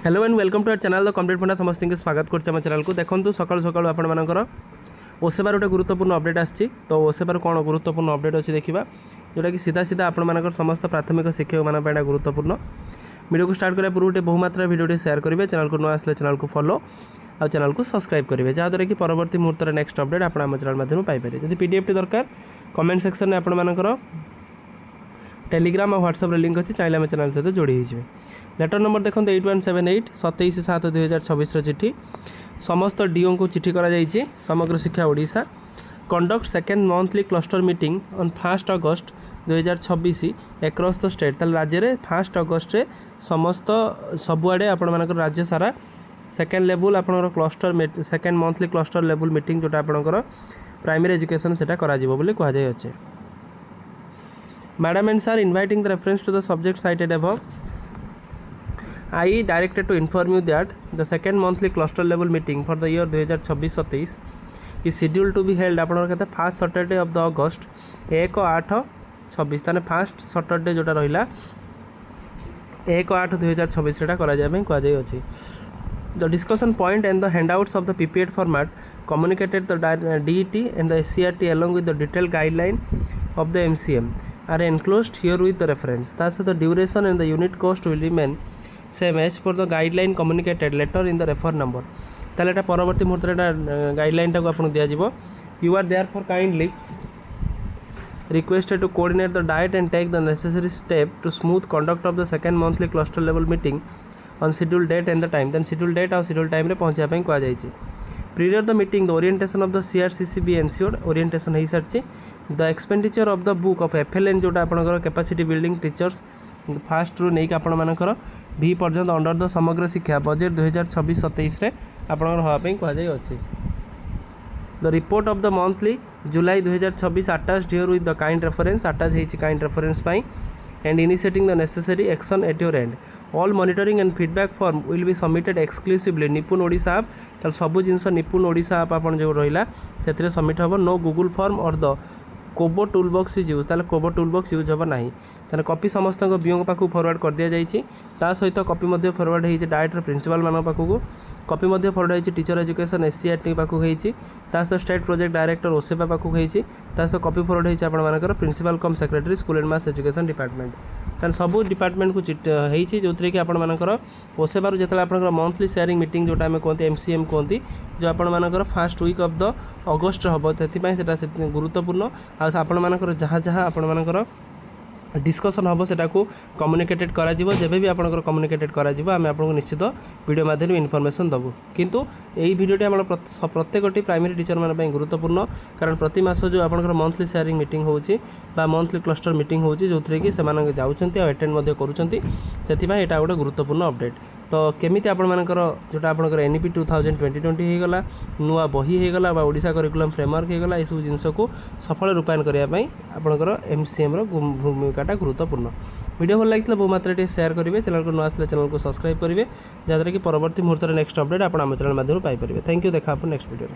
Hello and welcome to our channel the complete funda समस्त स्वागत करते आम चैनल को देखो सकाल सकाल आपर ओसेबार गोटे गुरुत्वपूर्ण अपडेट आसी तो ओसेबार कौन गुरुत्वपूर्ण अपडेट अच्छी देखा जोटा कि सीधा सीधा आपर समस्त प्राथमिक शिक्षक माना गुरुत्वपूर्ण वीडियो को स्टार्ट करने पूर्व बहुमात्रा वीडियो शेयर करेंगे चैनल को न आसले चैनल को फॉलो और चैनल को सब्सक्राइब करेंगे जहाँद्वारा कि परवर्ती मुहूर्त नेक्स्ट अपडेट आप चैनल माध्यम पाइपर जब पीडीएफ टी दरकार कमेंट सेक्शन में आपर टेलीग्राम और व्हाट्सएप लिंक अच्छी चाहिए आम चैनल सहित जोड़ी होइए। लेटर नंबर देखो 8178 27/7/2024 चिठी समस्त डीओ को चिठी करा समग्र शिक्षा Odisha conduct second monthly cluster meeting on 1 August 2026 across the state ताल राज्य में 1 अगस्त समस्त सबुआड़े आपण राज्य सारा सेकेंड लेवल आपंकर cluster second monthly cluster level meeting जोटा आपंकर प्राइमरी एजुकेशन से कहुए। Madam and sir, inviting the reference to the subject cited above, I directed to inform you that the second monthly cluster level meeting for the year 2026-27 is scheduled to be held अपना कहते first Saturday of the अगस्त 1/8/26 ताने first Saturday जोटा रहिला 1/8/2026 सेटा करा जाय कह जाय अछि। The discussion point and the handouts of the PPT format communicated the DET and the SCRT along with the detailed guideline of the MCM are enclosed here with the reference. Thus the duration and the unit cost will remain same as for the guideline communicated later in the refer number. ताले एटा परवर्ती मुहूर्त एटा guideline टाको आपन दिया जिवो. You are therefore kindly requested to coordinate the diet and take the necessary step to smooth conduct of the second monthly cluster level meeting on scheduled date and the time. Then scheduled date और scheduled time रे पहुंचा पई कहा जायछि. Prior the meeting the orientation of the CRCC be ensured. Orientation है सारछि. The expenditure of the book of FLN जोटा आपनकर capacity building teachers fast रू नहीं आपण मानकर भी पर्यंत अंडर द समग्र शिक्षा बजेट 2026-27 रे आपनकर होआ पई कहा जाय अछि. The report of the monthly July 2026 attached here with the kind reference attached है kind reference pi and initiating the necessary action at your end. All monitoring and feedback form will be submitted exclusively निपुण Odisha app ताल सब जिनस निपुण Odisha app आपन जो रहिला सेतरे submit हबो. नो गूगल फॉर्म और the Kobo tool box is use ताले कोबो टूल बॉक्स यूज हबो नाही ताले कॉपी समस्त बीओ पाखु फॉरवर्ड कर दिया जाइछि. ता सहित कॉपी मध्ये फॉरवर्ड होइछि डायरेक्टर प्रिंसिपल मान पाखु कॉपी मध्ये फॉरवर्ड होइछि टीचर एजुकेशन एससीआरटी पाखु होइछि ता सहित स्टेट प्रोजेक्ट डायरेक्टर ओसेपा पाखु होइछि ता सहित कॉपी फॉरवर्ड होइछि आपण मानकर principal cum secretary school and mass education department ताले सब डिपार्टमेंट को होइछि जोतरे कि आपण मानकर ओसेबारु जेतला आपनकर मंथली शेयरिंग मीटिंग जोटा हम कहते एमसीएम कहते जो आपण मानकर फर्स्ट वीक ऑफ द अगस्त हबो तेथि सेटा गुरुत्वपूर्ण आपण मानकर जहाँ जहाँ आपण मानकर डिस्कसन हम सेटा को कम्युनिकेटेड करा जिवो जेबे भी आपनकर कम्युनिकेटेड करा जिवो आमे आपनको निश्चित वीडियो माध्यम इनफॉरमेशन दबु. किंतु एई वीडियोटी हमर प्रत्येकटी प्राइमरी टीचर मान पई गुरुत्वपूर्ण कारण प्रति मास जो आपनकर मंथली शेयरिंग मीटिंग होउची बा मंथली क्लस्टर मीटिंग होउची जोथरे कि सेमान जाउचंती आ अटेंड मध्ये करूचंती सेति पई एटा गोटे गुरुत्वपूर्ण अपडेट. तो केमिति आपण मानकर जोटा आपनकर एनईपी 2020 हो गला नुआ बही हो गला बा ओडिशा करिकुलम फ्रेमवर्क हो गला ए सब जिंस को सफल रूपायन करिया पई आपनकर एमसीएम रो भूमिकाटा गुरुत्वपूर्ण. वीडियो भल लगी बहुमात्रा शेयर करेंगे चैनल को न आसले चैनल को सब्सक्राइब करेंगे जहाँद्वारा कि परवर्ती मुहूर्त नेक्स्ट अपडेट आप चैनल माध्यम पाइपर. थैंक यू देखा नेक्स्ट वीडियो.